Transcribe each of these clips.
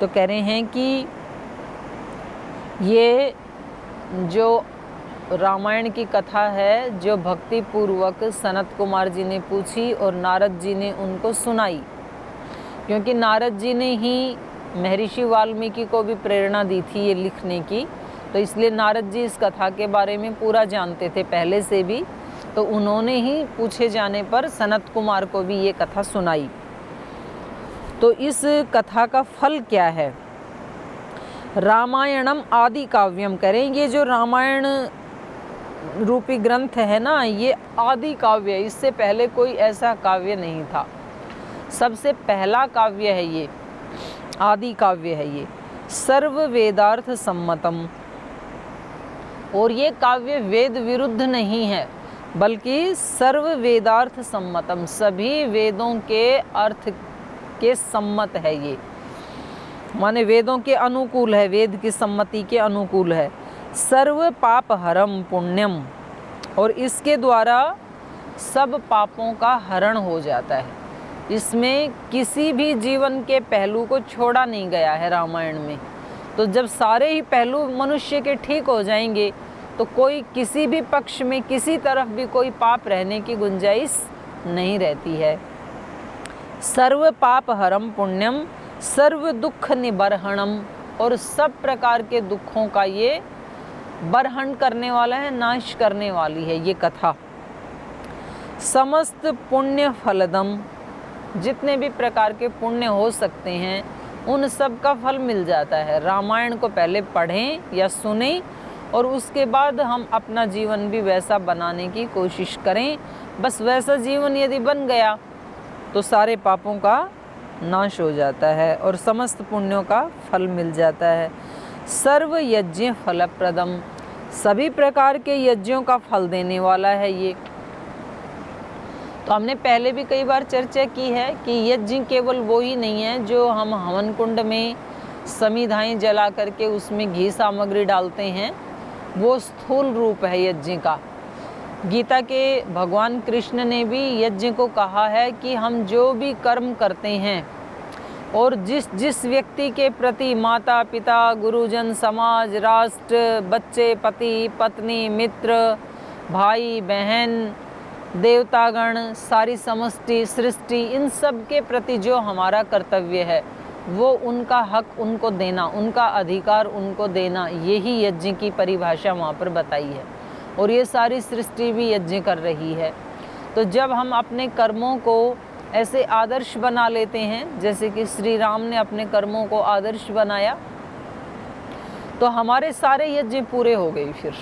तो कह रहे हैं कि ये जो रामायण की कथा है, जो भक्ति पूर्वक सनत कुमार जी ने पूछी और नारद जी ने उनको सुनाई, क्योंकि नारद जी ने ही महर्षि वाल्मीकि को भी प्रेरणा दी थी ये लिखने की, तो इसलिए नारद जी इस कथा के बारे में पूरा जानते थे पहले से भी, तो उन्होंने ही पूछे जाने पर सनत कुमार को भी ये कथा सुनाई। तो इस कथा का फल क्या है? रामायणम आदि काव्यम करेंगे। जो रामायण रूपी ग्रंथ है ना, ये आदि काव्य, इससे पहले कोई ऐसा काव्य नहीं था, सबसे पहला काव्य है ये, आदि काव्य है ये। सर्व वेदार्थ सम्मतम, और ये काव्य वेद विरुद्ध नहीं है, बल्कि सर्व वेदार्थ सम्मतम, सभी वेदों के अर्थ के सम्मत है ये, माने वेदों के अनुकूल है, वेद की सम्मति के अनुकूल है। सर्व पाप हरम पुण्यम, और इसके द्वारा सब पापों का हरण हो जाता है। इसमें किसी भी जीवन के पहलू को छोड़ा नहीं गया है रामायण में। तो जब सारे ही पहलू मनुष्य के ठीक हो जाएंगे तो कोई किसी भी पक्ष में किसी तरफ भी कोई पाप रहने की गुंजाइश नहीं रहती है। सर्व पाप हरम पुण्यम सर्व दुख निबर्हणम, और सब प्रकार के दुखों का ये बरहण करने वाला है, नाश करने वाली है ये कथा। समस्त पुण्य फलदम, जितने भी प्रकार के पुण्य हो सकते हैं उन सब का फल मिल जाता है। रामायण को पहले पढ़ें या सुनें और उसके बाद हम अपना जीवन भी वैसा बनाने की कोशिश करें। बस वैसा जीवन यदि बन गया तो सारे पापों का नाश हो जाता है और समस्त पुण्यों का फल मिल जाता है। सर्व यज्ञ फलप्रदम, सभी प्रकार के यज्ञों का फल देने वाला है ये। तो हमने पहले भी कई बार चर्चा की है कि यज्ञ केवल वो ही नहीं है जो हम हवन कुंड में समिधाएं जला करके उसमें घी सामग्री डालते हैं, वो स्थूल रूप है यज्ञ का। गीता के भगवान कृष्ण ने भी यज्ञ को कहा है कि हम जो भी कर्म करते हैं और जिस व्यक्ति के प्रति माता पिता, गुरुजन, समाज, राष्ट्र, बच्चे, पति पत्नी, मित्र, भाई बहन, देवतागण, सारी समष्टि सृष्टि, इन सब के प्रति जो हमारा कर्तव्य है वो उनका हक उनको देना, उनका अधिकार उनको देना, यही यज्ञ की परिभाषा वहाँ पर बताई है। और ये सारी सृष्टि भी यज्ञ कर रही है। तो जब हम अपने कर्मों को ऐसे आदर्श बना लेते हैं, जैसे कि श्री राम ने अपने कर्मों को आदर्श बनाया, तो हमारे सारे यज्ञ पूरे हो गए फिर,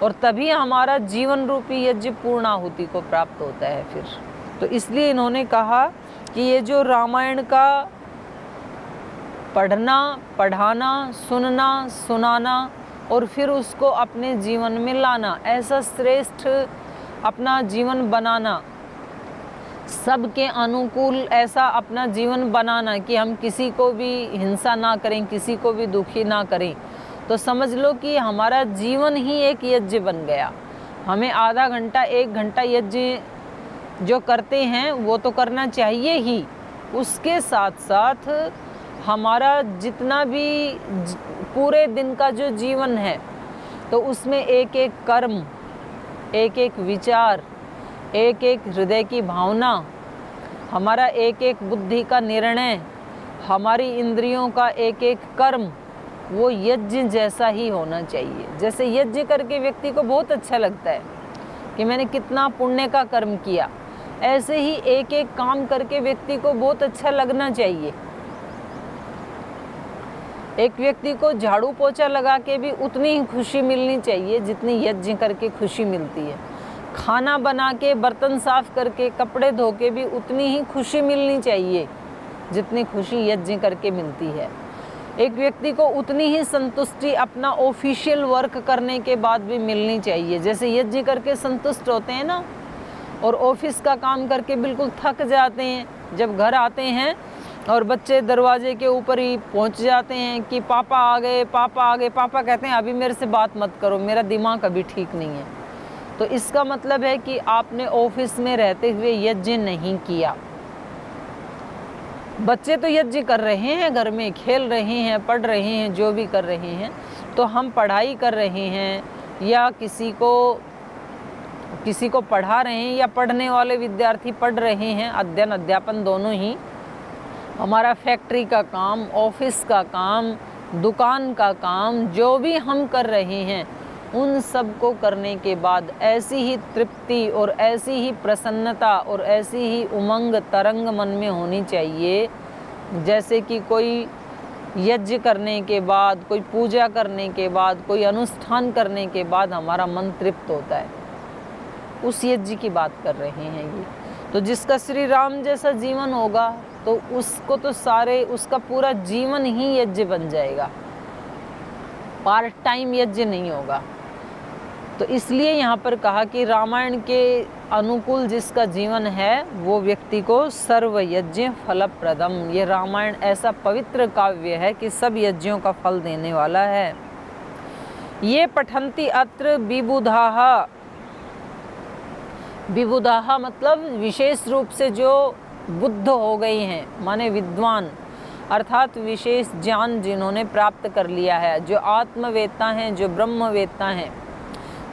और तभी हमारा जीवन रूपी यज्ञ पूर्णाहुति को प्राप्त होता है फिर। तो इसलिए इन्होंने कहा कि ये जो रामायण का पढ़ना, पढ़ाना, सुनना, सुनाना और फिर उसको अपने जीवन में लाना, ऐसा श्रेष्ठ अपना जीवन बनाना, सबके अनुकूल ऐसा अपना जीवन बनाना कि हम किसी को भी हिंसा ना करें, किसी को भी दुखी ना करें, तो समझ लो कि हमारा जीवन ही एक यज्ञ बन गया। हमें आधा घंटा 1 घंटा यज्ञ जो करते हैं वो तो करना चाहिए ही, उसके साथ साथ हमारा जितना भी पूरे दिन का जो जीवन है तो उसमें एक एक कर्म, एक एक विचार, एक एक हृदय की भावना, हमारा एक एक बुद्धि का निर्णय, हमारी इंद्रियों का एक एक कर्म, वो यज्ञ जैसा ही होना चाहिए। जैसे यज्ञ करके व्यक्ति को बहुत अच्छा लगता है कि मैंने कितना पुण्य का कर्म किया, ऐसे ही एक एक काम करके व्यक्ति को बहुत अच्छा लगना चाहिए। एक व्यक्ति को झाड़ू पोछा लगा के भी उतनी ही खुशी मिलनी चाहिए जितनी यज्ञ करके खुशी मिलती है। खाना बना के, बर्तन साफ करके, कपड़े धो के भी उतनी ही खुशी मिलनी चाहिए जितनी खुशी यज्ञ करके मिलती है। एक व्यक्ति को उतनी ही संतुष्टि अपना ऑफिशियल वर्क करने के बाद भी मिलनी चाहिए। जैसे यज्ञ करके संतुष्ट होते हैं ना, और ऑफिस का काम करके बिल्कुल थक जाते हैं, जब घर आते हैं और बच्चे दरवाजे के ऊपर ही पहुंच जाते हैं कि पापा आ गए, पापा आ गए। पापा कहते हैं अभी मेरे से बात मत करो, मेरा दिमाग अभी ठीक नहीं है। तो इसका मतलब है कि आपने ऑफिस में रहते हुए यज्ञ नहीं किया। बच्चे तो यज्ञ कर रहे हैं, घर में खेल रहे हैं, पढ़ रहे हैं, जो भी कर रहे हैं, तो हम पढ़ाई कर रहे हैं या किसी को पढ़ा रहे हैं या पढ़ने वाले विद्यार्थी पढ़ रहे हैं, अध्ययन अध्यापन दोनों ही, हमारा फैक्ट्री का काम, ऑफिस का काम, दुकान का काम, जो भी हम कर रहे हैं, उन सब को करने के बाद ऐसी ही तृप्ति और ऐसी ही प्रसन्नता और ऐसी ही उमंग तरंग मन में होनी चाहिए, जैसे कि कोई यज्ञ करने के बाद, कोई पूजा करने के बाद, कोई अनुष्ठान करने के बाद हमारा मन तृप्त होता है। उस यज्ञ की बात कर रहे हैं ये। तो जिसका श्री राम जैसा जीवन होगा तो उसको तो उसका पूरा जीवन ही यज्ञ बन जाएगा, पार्ट टाइम यज्ञ नहीं होगा। तो इसलिए यहाँ पर कहा कि रामायण के अनुकूल जिसका जीवन है वो व्यक्ति को सर्व यज्ञ फलप्रदम, ये रामायण ऐसा पवित्र काव्य है कि सब यज्ञों का फल देने वाला है। ये पठन्ति अत्र विबुधाः, विबुधाः मतलब विशेष रूप से जो बुद्ध हो गए हैं, माने विद्वान, अर्थात विशेष ज्ञान जिन्होंने प्राप्त कर लिया है, जो आत्मवेत्ता हैं, जो ब्रह्मवेत्ता हैं,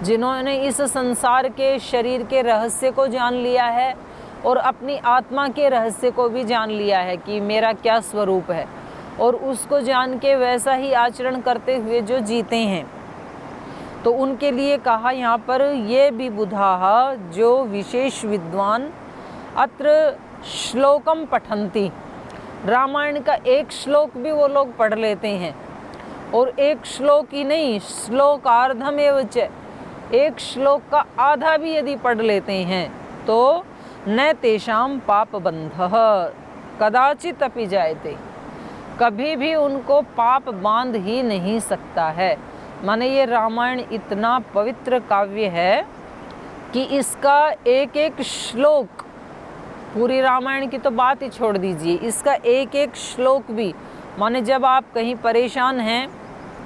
जिन्होंने इस संसार के शरीर के रहस्य को जान लिया है और अपनी आत्मा के रहस्य को भी जान लिया है कि मेरा क्या स्वरूप है, और उसको जान के वैसा ही आचरण करते हुए जो जीते हैं, तो उनके लिए कहा यहाँ पर ये भी बुधाः, जो विशेष विद्वान, अत्र श्लोकम पठन्ति, रामायण का एक श्लोक भी वो लोग पढ़ लेते हैं, और एक श्लोक ही नहीं, श्लोकार्धम एव च, एक श्लोक का आधा भी यदि पढ़ लेते हैं तो न तेषां पाप बंधः कदाचित अपि जायते, कभी भी उनको पाप बांध ही नहीं सकता है। माने ये रामायण इतना पवित्र काव्य है कि इसका एक एक श्लोक, पूरी रामायण की तो बात ही छोड़ दीजिए, इसका एक एक श्लोक भी, माने जब आप कहीं परेशान हैं,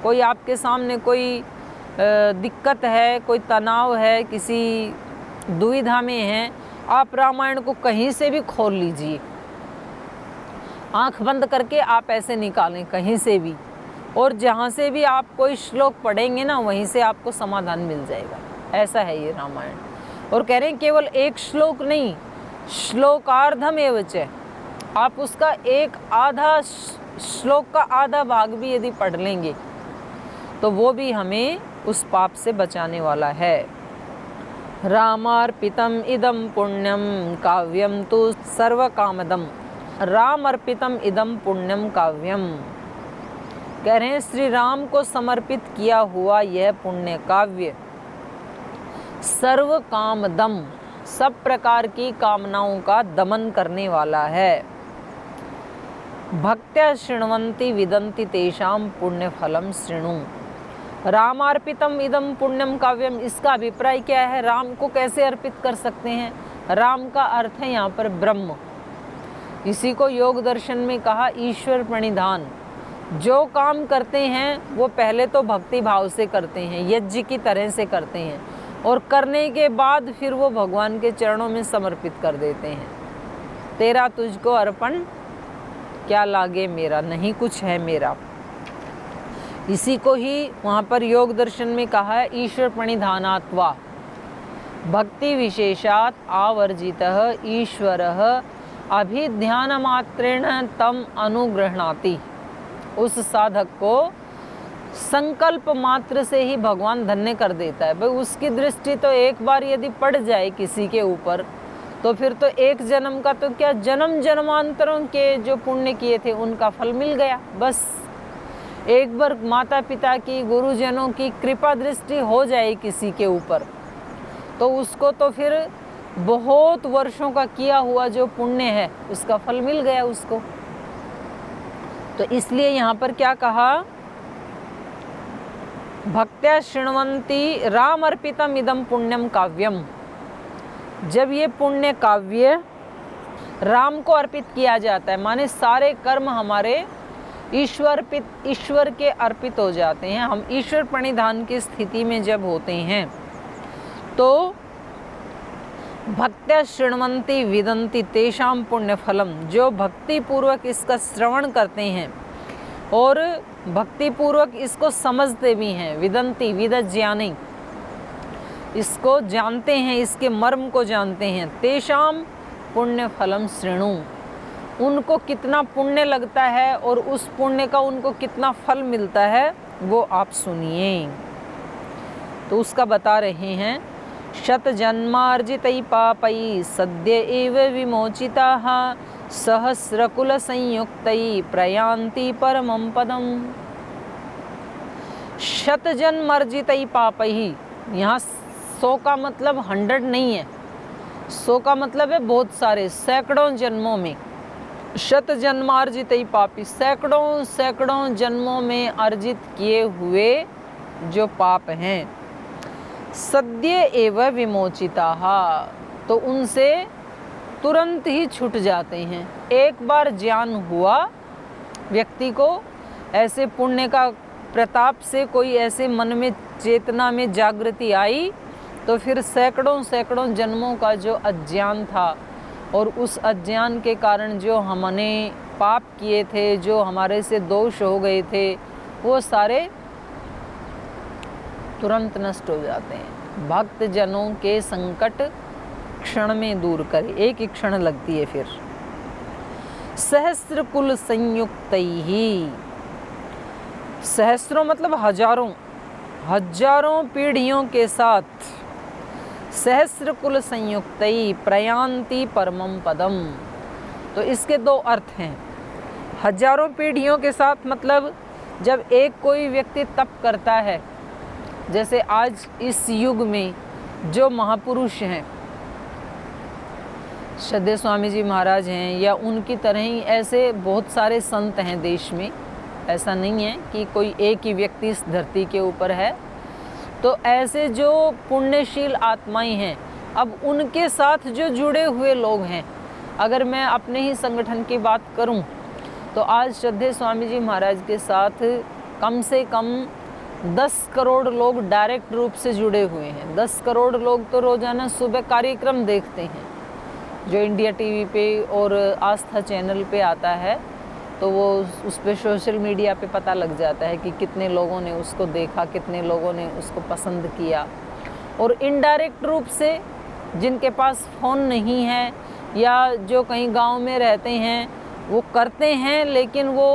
कोई आपके सामने कोई दिक्कत है, कोई तनाव है, किसी दुविधा में हैं, आप रामायण को कहीं से भी खोल लीजिए, आंख बंद करके आप ऐसे निकालें कहीं से भी, और जहाँ से भी आप कोई श्लोक पढ़ेंगे ना, वहीं से आपको समाधान मिल जाएगा। ऐसा है ये रामायण। और कह रहे हैं केवल एक श्लोक नहीं, श्लोकार्धम एव च, आप उसका एक आधा श्लोक का आधा भाग भी यदि पढ़ लेंगे तो वो भी हमें उस पाप से बचाने वाला है। रामार्पितम इदम पुण्यम काव्यम तु सर्वकामदम, राम अर्पितम इदम पुण्यम काव्यम, कह रहे हैं श्री राम को समर्पित किया हुआ यह पुण्य काव्य सर्व कामदम, सब प्रकार की कामनाओं का दमन करने वाला है। भक्त्या शृण्वन्ति विदन्ति तेषां पुण्य फलम शृणु, रामार्पितम इदम पुण्यम काव्यम, इसका अभिप्राय क्या है, राम को कैसे अर्पित कर सकते हैं। राम का अर्थ है यहाँ पर ब्रह्म, इसी को योग दर्शन में कहा ईश्वर प्रणिधान। जो काम करते हैं वो पहले तो भक्ति भाव से करते हैं, यज्ञ की तरह से करते हैं, और करने के बाद फिर वो भगवान के चरणों में समर्पित कर देते हैं। तेरा तुझको अर्पण क्या लागे मेरा, नहीं कुछ है मेरा। इसी को ही वहाँ पर योग दर्शन में कहा है ईश्वर प्रणिधानात्वा भक्ति विशेषात आवर्जितः ईश्वरः अभिध्यान मात्रेण तम अनुगृह्णाति, उस साधक को संकल्प मात्र से ही भगवान धन्य कर देता है। भाई उसकी दृष्टि तो एक बार यदि पड़ जाए किसी के ऊपर तो फिर तो एक जन्म का तो क्या, जन्म जन्मांतरों के जो पुण्य किए थे उनका फल मिल गया। बस एक बार माता पिता की, गुरुजनों की कृपा दृष्टि हो जाए किसी के ऊपर तो उसको तो फिर बहुत वर्षों का किया हुआ जो पुण्य है उसका फल मिल गया उसको। तो इसलिए यहाँ पर क्या कहा, भक्त्या शृण्वन्ति राम अर्पितम इदम पुण्यम काव्यम, जब ये पुण्य काव्य राम को अर्पित किया जाता है, माने सारे कर्म हमारे ईश्वर के अर्पित हो जाते हैं, हम ईश्वर प्रणिधान की स्थिति में जब होते हैं तो भक्त्या शृण्वन्ति विदन्ति तेषां पुण्यफलम, जो भक्ति पूर्वक इसका श्रवण करते हैं और भक्ति पूर्वक इसको समझते भी हैं, विदन्ति विदत ज्ञानी, इसको जानते हैं, इसके मर्म को जानते हैं, तेषां पुण्यफलम शृणु, उनको कितना पुण्य लगता है और उस पुण्य का उनको कितना फल मिलता है वो आप सुनिए। तो उसका बता रहे हैं, शत जन्मार्जितै पापै सद्य एव विमोचिताः सहस्रकुल संयुक्तै प्रयान्ति परमं पदम। शत जन्मार्जितै पापै, यहाँ 100 का मतलब 100 नहीं है, 100 का मतलब है बहुत सारे, सैकड़ों जन्मों में। शत जन्मार्जितै पापी, सैकड़ों सैकड़ों जन्मों में अर्जित किए हुए जो पाप हैं, सद्य एव विमोचिताः, तो उनसे तुरंत ही छूट जाते हैं। एक बार ज्ञान हुआ व्यक्ति को, ऐसे पुण्य का प्रताप से कोई ऐसे मन में चेतना में जागृति आई, तो फिर सैकड़ों सैकड़ों जन्मों का जो अज्ञान था और उस अज्ञान के कारण जो हमने पाप किए थे, जो हमारे से दोष हो गए थे, वो सारे तुरंत नष्ट हो जाते हैं। भक्त जनों के संकट क्षण में दूर करे, एक ही क्षण लगती है। फिर सहस्र कुल संयुक्तैहि, सहस्रों मतलब हजारों, हजारों पीढ़ियों के साथ, सहस्र कुल संयुक्तै प्रयान्ति परमं पदम। तो इसके दो अर्थ हैं। हजारों पीढ़ियों के साथ मतलब जब एक कोई व्यक्ति तप करता है, जैसे आज इस युग में जो महापुरुष हैं, श्रद्धेय स्वामी जी महाराज हैं, या उनकी तरह ही ऐसे बहुत सारे संत हैं देश में, ऐसा नहीं है कि कोई एक ही व्यक्ति इस धरती के ऊपर है। तो ऐसे जो पुण्यशील आत्माएं हैं, अब उनके साथ जो जुड़े हुए लोग हैं, अगर मैं अपने ही संगठन की बात करूं, तो आज श्रद्धेय स्वामी जी महाराज के साथ कम से कम 10 करोड़ लोग डायरेक्ट रूप से जुड़े हुए हैं। 10 करोड़ लोग तो रोज़ाना सुबह कार्यक्रम देखते हैं जो इंडिया टीवी पे और आस्था चैनल पे आता है, तो वो उस पर सोशल मीडिया पे पता लग जाता है कि कितने लोगों ने उसको देखा, कितने लोगों ने उसको पसंद किया। और इनडायरेक्ट रूप से जिनके पास फ़ोन नहीं है या जो कहीं गांव में रहते हैं, वो करते हैं लेकिन वो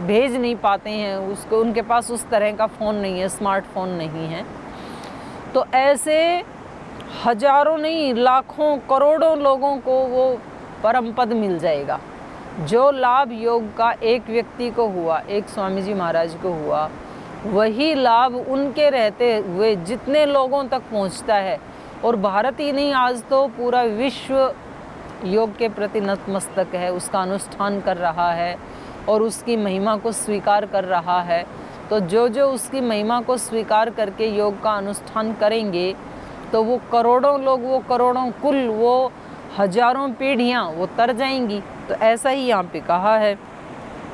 भेज नहीं पाते हैं उसको, उनके पास उस तरह का फ़ोन नहीं है, स्मार्टफोन नहीं है। तो ऐसे हजारों नहीं, लाखों करोड़ों लोगों को वो परम पद मिल जाएगा। जो लाभ योग का एक व्यक्ति को हुआ, एक स्वामी जी महाराज को हुआ, वही लाभ उनके रहते हुए जितने लोगों तक पहुंचता है। और भारत ही नहीं, आज तो पूरा विश्व योग के प्रति नतमस्तक है, उसका अनुष्ठान कर रहा है और उसकी महिमा को स्वीकार कर रहा है। तो जो जो उसकी महिमा को स्वीकार करके योग का अनुष्ठान करेंगे, तो वो करोड़ों लोग, वो करोड़ों कुल, वो हजारों पीढ़ियाँ वो तर जाएंगी। तो ऐसा ही यहाँ पे कहा है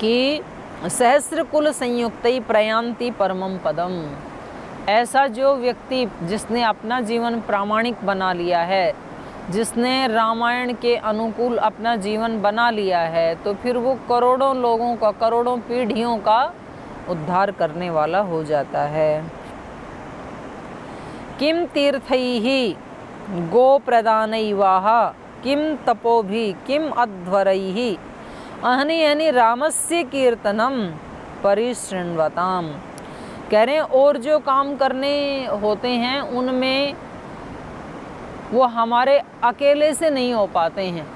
कि सहस्र कुल संयुक्तै प्रयान्ति परमं पदम। ऐसा जो व्यक्ति जिसने अपना जीवन प्रामाणिक बना लिया है, जिसने रामायण के अनुकूल अपना जीवन बना लिया है, तो फिर वो करोड़ों लोगों का, करोड़ों पीढ़ियों का उद्धार करने वाला हो जाता है। किम तीर्थैहि गो प्रदानैवाह किम तपोभि किम अध्वरैहि अहनि अहनि रामस्य कीर्तनम परिशृण्वताम। कह रहे हैं और जो काम करने होते हैं उनमें वो हमारे अकेले से नहीं हो पाते हैं,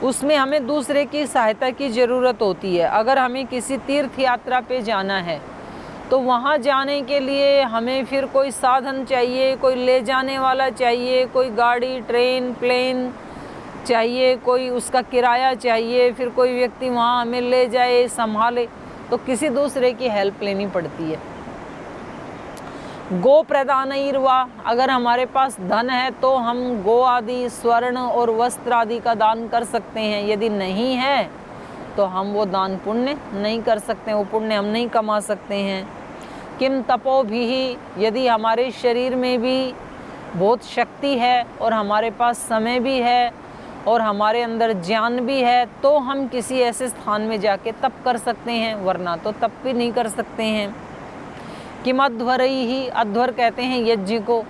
उसमें हमें दूसरे की सहायता की ज़रूरत होती है। अगर हमें किसी तीर्थ यात्रा पे जाना है तो वहाँ जाने के लिए हमें फिर कोई साधन चाहिए, कोई ले जाने वाला चाहिए, कोई गाड़ी, ट्रेन, प्लेन चाहिए, कोई उसका किराया चाहिए, फिर कोई व्यक्ति वहाँ हमें ले जाए, संभाले, तो किसी दूसरे की हेल्प लेनी पड़ती है। गो प्रदानैर्वा, अगर हमारे पास धन है तो हम गो आदि, स्वर्ण और वस्त्र आदि का दान कर सकते हैं। यदि नहीं है तो हम वो दान पुण्य नहीं कर सकते, वो पुण्य हम नहीं कमा सकते हैं। किम तपो भी, यदि हमारे शरीर में भी बहुत शक्ति है और हमारे पास समय भी है और हमारे अंदर ज्ञान भी है, तो हम किसी ऐसे स्थान में जाके तप कर सकते हैं, वरना तो तप भी नहीं कर सकते हैं। किम अध्वरई ही, अध्वर कहते हैं यज्ञ को।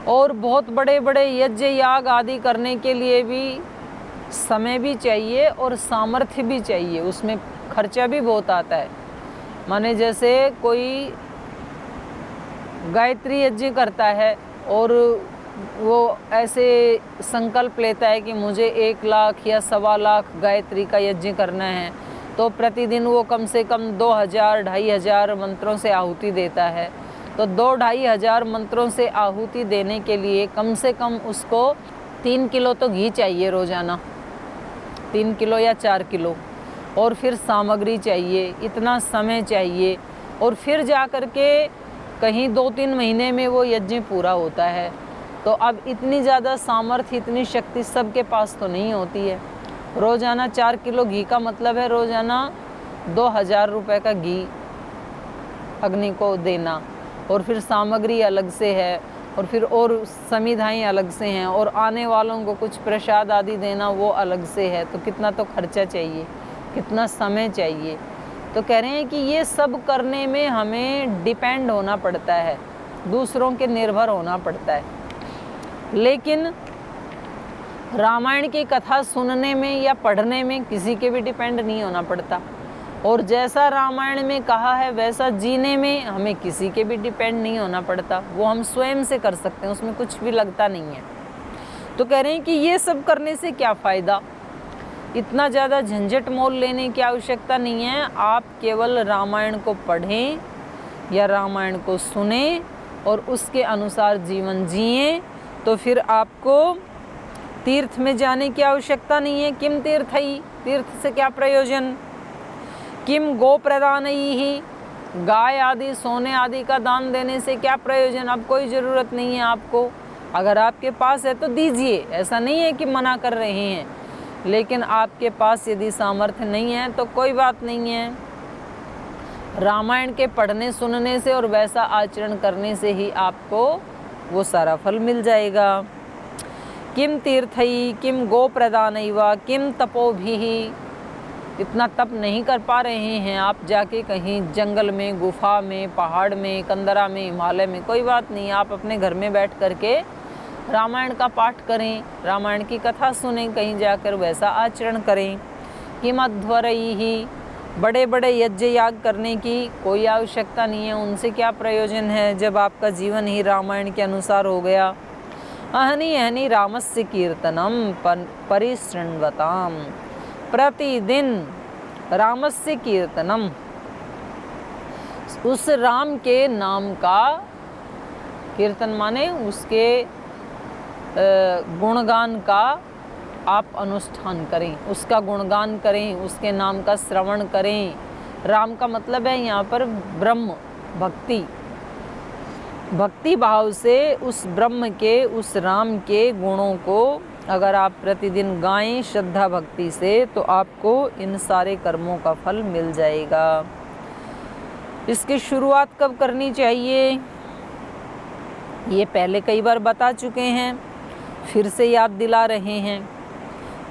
और बहुत बड़े बड़े यज्ञ याग आदि करने के लिए भी समय भी चाहिए और सामर्थ्य भी चाहिए, उसमें खर्चा भी बहुत आता है। माने जैसे कोई गायत्री यज्ञ करता है और वो ऐसे संकल्प लेता है कि मुझे 1 लाख या 1.25 लाख गायत्री का यज्ञ करना है, तो प्रतिदिन वो कम से कम 2000 2500 मंत्रों से आहुति देता है। तो 2-2500 मंत्रों से आहुति देने के लिए कम से कम उसको 3 किलो तो घी चाहिए रोज़ाना, 3 किलो या 4 किलो। और फिर सामग्री चाहिए, इतना समय चाहिए, और फिर जा कर के कहीं 2-3 महीने में वो यज्ञ पूरा होता है। तो अब इतनी ज़्यादा सामर्थ्य, इतनी शक्ति सबके पास तो नहीं होती है। रोज़ाना 4 किलो घी का मतलब है रोज़ाना 2000 रुपये का घी अग्नि को देना, और फिर सामग्री अलग से है, और फिर और समिधाएँ अलग से हैं, और आने वालों को कुछ प्रसाद आदि देना वो अलग से है। तो कितना तो खर्चा चाहिए, कितना समय चाहिए। तो कह रहे हैं कि ये सब करने में हमें डिपेंड होना पड़ता है, दूसरों के निर्भर होना पड़ता है। लेकिन रामायण की कथा सुनने में या पढ़ने में किसी के भी डिपेंड नहीं होना पड़ता, और जैसा रामायण में कहा है वैसा जीने में हमें किसी के भी डिपेंड नहीं होना पड़ता, वो हम स्वयं से कर सकते हैं, उसमें कुछ भी लगता नहीं है। तो कह रहे हैं कि ये सब करने से क्या फ़ायदा, इतना ज़्यादा झंझट मोल लेने की आवश्यकता नहीं है। आप केवल रामायण को पढ़ें या रामायण को सुने और उसके अनुसार जीवन जिएं, तो फिर आपको तीर्थ में जाने की आवश्यकता नहीं है। किम तीर्थई, तीर्थ से क्या प्रयोजन। किम गो प्रदानई ही, गाय आदि सोने आदि का दान देने से क्या प्रयोजन। अब कोई ज़रूरत नहीं है आपको, अगर आपके पास है तो दीजिए, ऐसा नहीं है कि मना कर रहे हैं, लेकिन आपके पास यदि सामर्थ्य नहीं है तो कोई बात नहीं है। रामायण के पढ़ने सुनने से और वैसा आचरण करने से ही आपको वो सारा फल मिल जाएगा। किम तीर्थई किम गो प्रदानैवा किम तपोभिः, इतना तप नहीं कर पा रहे हैं आप, जाके कहीं जंगल में, गुफा में, पहाड़ में, कंदरा में, हिमालय में, कोई बात नहीं, आप अपने घर में बैठ करके रामायण का पाठ करें, रामायण की कथा सुनें, कहीं जाकर वैसा आचरण करें। किम अध्वरैः, बड़े बड़े यज्ञ याग करने की कोई आवश्यकता नहीं है, उनसे क्या प्रयोजन है जब आपका जीवन ही रामायण के अनुसार हो गया। अहनि अहनि रामस्य कीर्तनम परिशृण्वताम, प्रतिदिन रामस्य कीर्तनम, उस राम के नाम का कीर्तन माने उसके गुणगान का आप अनुष्ठान करें, उसका गुणगान करें, उसके नाम का श्रवण करें। राम का मतलब है यहाँ पर ब्रह्म, भक्ति, भक्ति भाव से उस ब्रह्म के, उस राम के गुणों को अगर आप प्रतिदिन गाएं श्रद्धा भक्ति से, तो आपको इन सारे कर्मों का फल मिल जाएगा। इसकी शुरुआत कब करनी चाहिए ये पहले कई बार बता चुके हैं, फिर से याद दिला रहे हैं।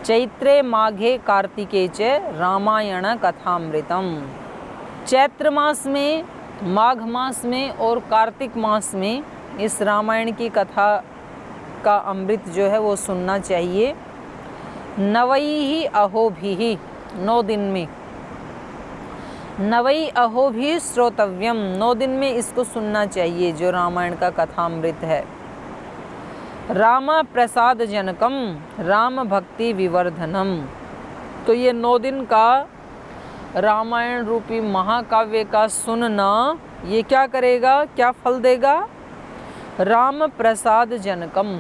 चैत्रे माघे कार्तिके च रामायण कथामृतम, चैत्र मास में, माघ मास में और कार्तिक मास में इस रामायण की कथा का अमृत जो है वो सुनना चाहिए। नवई अहोभिः, 9 दिन में, नवई अहोभिः श्रोतव्यम, 9 दिन में इसको सुनना चाहिए जो रामायण का कथामृत है। राम प्रसाद जनकम, राम भक्ति विवर्धनम, तो ये 9 दिन का रामायण रूपी महाकाव्य का सुनना, ये क्या करेगा, क्या फल देगा। राम प्रसाद जनकम,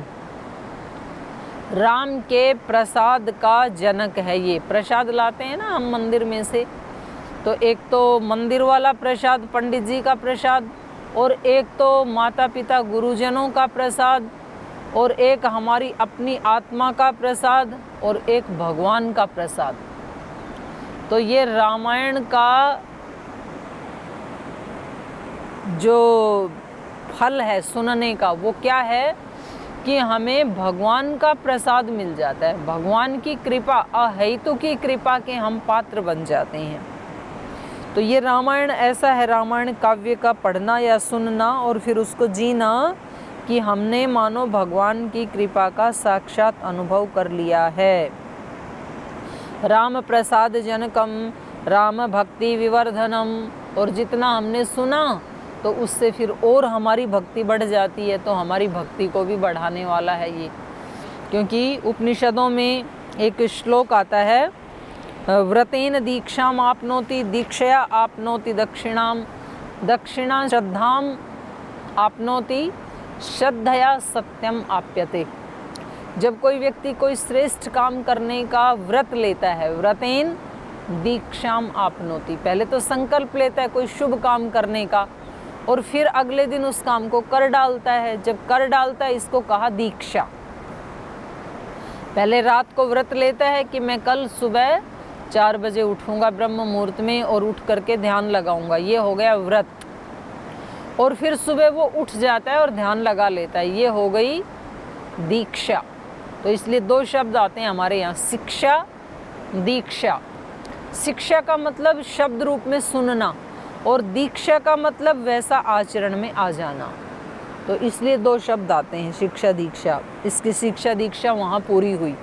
राम के प्रसाद का जनक है ये। प्रसाद लाते हैं ना हम मंदिर में से, तो एक तो मंदिर वाला प्रसाद, पंडित जी का प्रसाद, और एक तो माता पिता गुरुजनों का प्रसाद, और एक हमारी अपनी आत्मा का प्रसाद, और एक भगवान का प्रसाद। तो ये रामायण का जो फल है सुनने का, वो क्या है, कि हमें भगवान का प्रसाद मिल जाता है, भगवान की कृपा, अहेतु की कृपा के हम पात्र बन जाते हैं। तो ये रामायण ऐसा है, रामायण काव्य का पढ़ना या सुनना और फिर उसको जीना कि हमने मानो भगवान की कृपा का साक्षात अनुभव कर लिया है। राम प्रसाद जनकम राम भक्ति विवर्धनम। और जितना हमने सुना तो उससे फिर और हमारी भक्ति बढ़ जाती है, तो हमारी भक्ति को भी बढ़ाने वाला है ये। क्योंकि उपनिषदों में एक श्लोक आता है, व्रतेन दीक्षाम आपनोति दीक्षया आपनोति दक्षिणाम, दक्षिणा श्रद्धाम आपनोति श्रद्धया सत्यम आप्यते। जब कोई व्यक्ति कोई श्रेष्ठ काम करने का व्रत लेता है, व्रतेन दीक्षाम आपनोति, पहले तो संकल्प लेता है कोई शुभ काम करने का और फिर अगले दिन उस काम को कर डालता है। जब कर डालता है इसको कहा दीक्षा। पहले रात को व्रत लेता है कि मैं कल सुबह 4 बजे उठूंगा ब्रह्म मुहूर्त में और उठ करके ध्यान लगाऊंगा, ये हो गया व्रत। और फिर सुबह वो उठ जाता है और ध्यान लगा लेता है, ये हो गई दीक्षा। तो इसलिए 2 शब्द आते हैं हमारे यहाँ, शिक्षा, दीक्षा। शिक्षा का मतलब शब्द रूप में सुनना और दीक्षा का मतलब वैसा आचरण में आ जाना। तो इसलिए 2 शब्द आते हैं, शिक्षा दीक्षा। इसकी शिक्षा दीक्षा वहाँ पूरी हुई।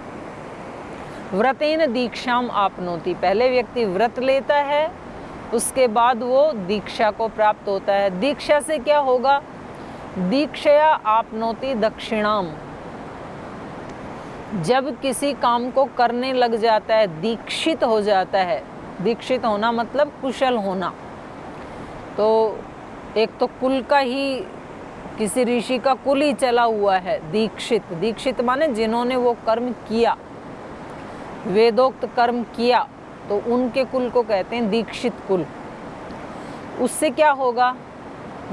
व्रतेन दीक्षाम आपनोति, पहले व्यक्ति व्रत लेता है, उसके बाद वो दीक्षा को प्राप्त होता है। दीक्षा से क्या होगा? दीक्षया आपनोति दक्षिणाम। जब किसी काम को करने लग जाता है, दीक्षित हो जाता है। दीक्षित होना मतलब कुशल होना। तो एक तो कुल का ही, किसी ऋषि का कुल ही चला हुआ है दीक्षित। दीक्षित माने जिन्होंने वो कर्म किया, वेदोक्त कर्म किया, तो उनके कुल को कहते हैं दीक्षित कुल। उससे क्या होगा?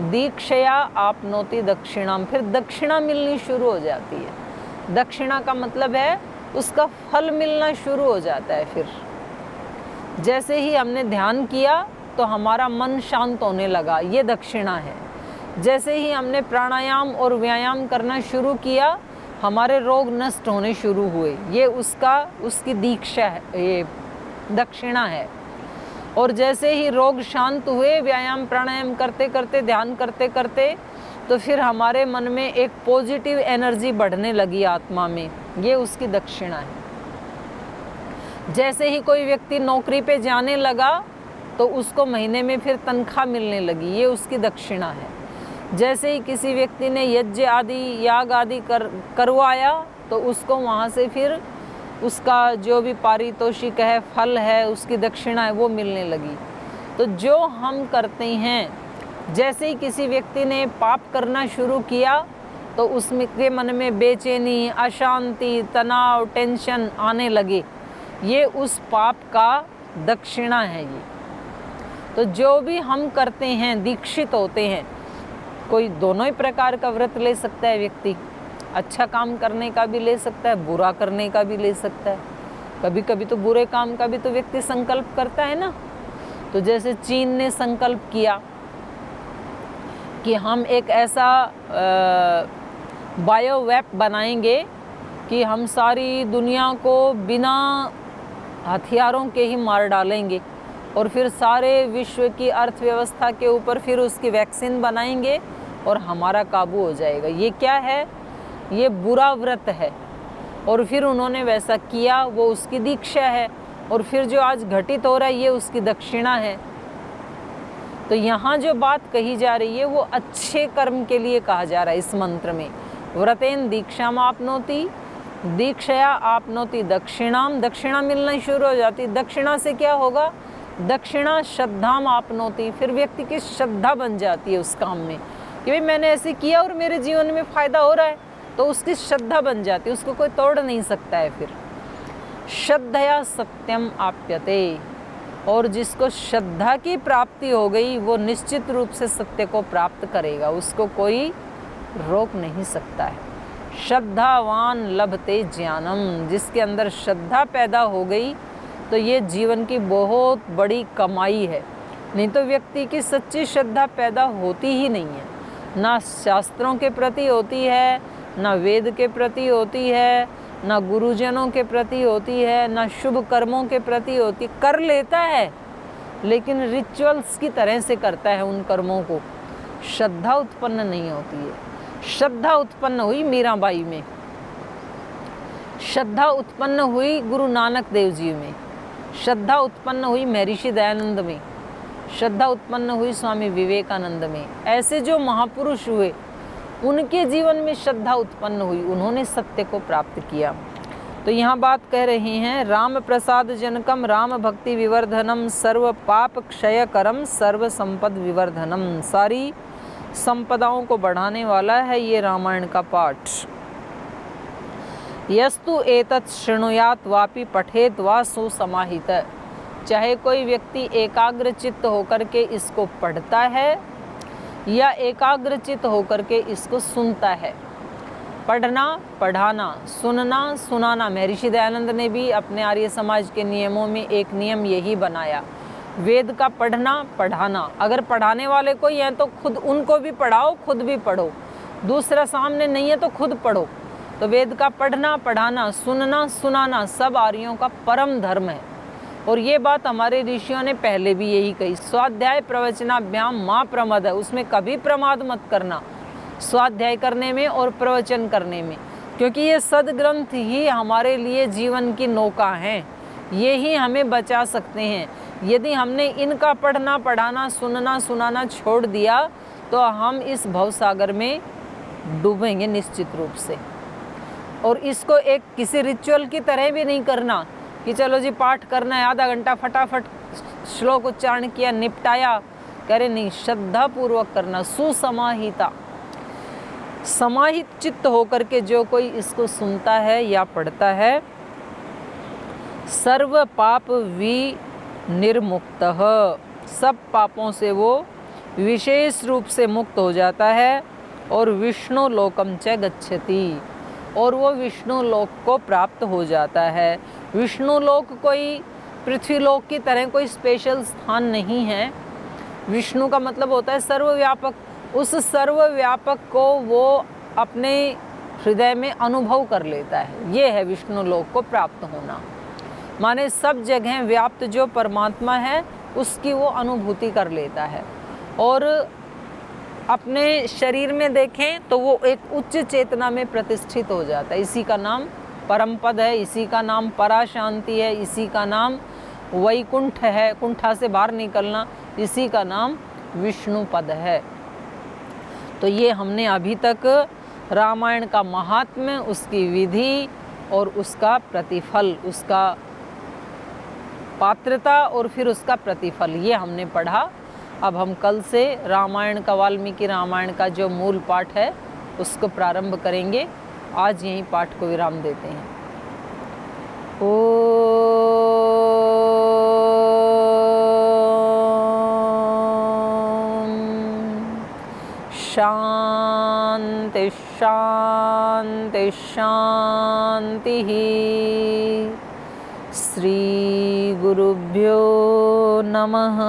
दीक्षया आपनोति दक्षिणाम, फिर दक्षिणा मिलनी शुरू हो जाती है। दक्षिणा का मतलब है उसका फल मिलना शुरू हो जाता है। फिर जैसे ही हमने ध्यान किया तो हमारा मन शांत होने लगा, ये दक्षिणा है। जैसे ही हमने प्राणायाम और व्यायाम करना शुरू किया, हमारे रोग नष्ट होने शुरू हुए, ये उसकी दीक्षा है, ये दक्षिणा है। और जैसे ही रोग शांत हुए, व्यायाम प्राणायाम करते करते, ध्यान करते करते, तो फिर हमारे मन में एक पॉजिटिव एनर्जी बढ़ने लगी आत्मा में, ये उसकी दक्षिणा है। जैसे ही कोई व्यक्ति नौकरी पे जाने लगा तो उसको महीने में फिर तनख्वाह मिलने लगी, ये उसकी दक्षिणा है। जैसे ही किसी व्यक्ति ने यज्ञ आदि याग आदि करवाया तो उसको वहाँ से फिर उसका जो भी पारितोषिक है, फल है, उसकी दक्षिणा है, वो मिलने लगी। तो जो हम करते हैं, जैसे ही किसी व्यक्ति ने पाप करना शुरू किया तो उसमें के मन में बेचैनी, अशांति, तनाव, टेंशन आने लगे, ये उस पाप का दक्षिणा है ये। तो जो भी हम करते हैं, दीक्षित होते हैं। कोई दोनों ही प्रकार का व्रत ले सकता है व्यक्ति, अच्छा काम करने का भी ले सकता है, बुरा करने का भी ले सकता है। कभी कभी तो बुरे काम का भी तो व्यक्ति संकल्प करता है ना। तो जैसे चीन ने संकल्प किया कि हम एक ऐसा बायोवेप बनाएंगे कि हम सारी दुनिया को बिना हथियारों के ही मार डालेंगे और फिर सारे विश्व की अर्थव्यवस्था के ऊपर फिर उसकी वैक्सीन बनाएंगे और हमारा काबू हो जाएगा। ये क्या है? ये बुरा व्रत है। और फिर उन्होंने वैसा किया, वो उसकी दीक्षा है। और फिर जो आज घटित हो रहा है, ये उसकी दक्षिणा है। तो यहाँ जो बात कही जा रही है वो अच्छे कर्म के लिए कहा जा रहा है इस मंत्र में। व्रतेन दीक्षाम आपनोति दीक्षया आपनोति दक्षिणाम, दक्षिणा मिलना शुरू हो जाती। दक्षिणा से क्या होगा? दक्षिणा श्रद्धाम आपनोति, फिर व्यक्ति की श्रद्धा बन जाती है उस काम में कि भाई मैंने ऐसे किया और मेरे जीवन में फ़ायदा हो रहा है, तो उसकी श्रद्धा बन जाती है, उसको कोई तोड़ नहीं सकता है। फिर श्रद्धया सत्यम आप्यते, और जिसको श्रद्धा की प्राप्ति हो गई वो निश्चित रूप से सत्य को प्राप्त करेगा, उसको कोई रोक नहीं सकता है। श्रद्धावान लभते ज्ञानम, जिसके अंदर श्रद्धा पैदा हो गई तो ये जीवन की बहुत बड़ी कमाई है। नहीं तो व्यक्ति की सच्ची श्रद्धा पैदा होती ही नहीं है, ना शास्त्रों के प्रति होती है, ना वेद के प्रति होती है, ना गुरुजनों के प्रति होती है, ना शुभ कर्मों के प्रति होती, कर लेता है लेकिन रिचुअल्स की तरह से करता है उन कर्मों को, श्रद्धा उत्पन्न नहीं होती है। श्रद्धा उत्पन्न हुई मीराबाई में, श्रद्धा उत्पन्न हुई गुरु नानक देव जी में, श्रद्धा उत्पन्न हुई महर्षि दयानंद में, श्रद्धा उत्पन्न हुई स्वामी विवेकानंद में। ऐसे जो महापुरुष हुए उनके जीवन में श्रद्धा उत्पन्न हुई, उन्होंने सत्य को प्राप्त किया। तो यहाँ बात कह रहे हैं, राम प्रसाद जनकम राम भक्ति विवर्धनम सर्व पाप क्षय करम सर्व संपद विवर्धनम। सारी संपदाओं को बढ़ाने वाला है ये रामायण का पाठ। यस्तु एतत् शृणुयात वापि पठेत वा सुसमाहित। चाहे कोई व्यक्ति एकाग्रचित्त होकर के इसको पढ़ता है या एकाग्रचित्त होकर के इसको सुनता है। पढ़ना, पढ़ाना, सुनना, सुनाना। महर्षि दयानंद ने भी अपने आर्य समाज के नियमों में एक नियम यही बनाया, वेद का पढ़ना, पढ़ाना। अगर पढ़ाने वाले कोई हैं तो खुद उनको भी पढ़ाओ, खुद भी पढ़ो। दूसरा सामने नहीं है तो खुद पढ़ो। तो वेद का पढ़ना, पढ़ाना, सुनना, सुनाना सब आर्यों का परम धर्म है। और ये बात हमारे ऋषियों ने पहले भी यही कही, स्वाध्याय प्रवचनाभ्याम माँ प्रमद है, उसमें कभी प्रमाद मत करना, स्वाध्याय करने में और प्रवचन करने में, क्योंकि ये सदग्रंथ ही हमारे लिए जीवन की नौका हैं, ये ही हमें बचा सकते हैं। यदि हमने इनका पढ़ना, पढ़ाना, सुनना, सुनाना छोड़ दिया तो हम इस भवसागर में डूबेंगे निश्चित रूप से। और इसको एक किसी रिचुअल की तरह भी नहीं करना कि चलो जी पाठ करना है, आधा घंटा फटाफट श्लोक उच्चारण किया, निपटाया, करे नहीं। श्रद्धा पूर्वक करना, सुसमाहिता, समाहित चित्त होकर के जो कोई इसको सुनता है या पढ़ता है, सर्व पाप विनिर्मुक्तः, सब पापों से वो विशेष रूप से मुक्त हो जाता है। और विष्णु लोकम च गच्छति, और वो विष्णु लोक को प्राप्त हो जाता है। विष्णु लोक कोई पृथ्वी लोक की तरह कोई स्पेशल स्थान नहीं है। विष्णु का मतलब होता है सर्वव्यापक। उस सर्वव्यापक को वो अपने हृदय में अनुभव कर लेता है, ये है विष्णु लोक को प्राप्त होना। माने सब जगह व्याप्त जो परमात्मा है उसकी वो अनुभूति कर लेता है। और अपने शरीर में देखें तो वो एक उच्च चेतना में प्रतिष्ठित हो जाता है। इसी का नाम परम पद है, इसी का नाम परा शांति है, इसी का नाम वैकुंठ है, कुंठा से बाहर निकलना, इसी का नाम विष्णु पद है। तो ये हमने अभी तक रामायण का महात्म्य, उसकी विधि और उसका प्रतिफल, उसका पात्रता और फिर उसका प्रतिफल, ये हमने पढ़ा। अब हम कल से रामायण का, वाल्मीकि रामायण का जो मूल पाठ है उसको प्रारंभ करेंगे। आज यहीं पाठ को विराम देते हैं। ओम शांति शांति शांति। श्री गुरुभ्यो नमः।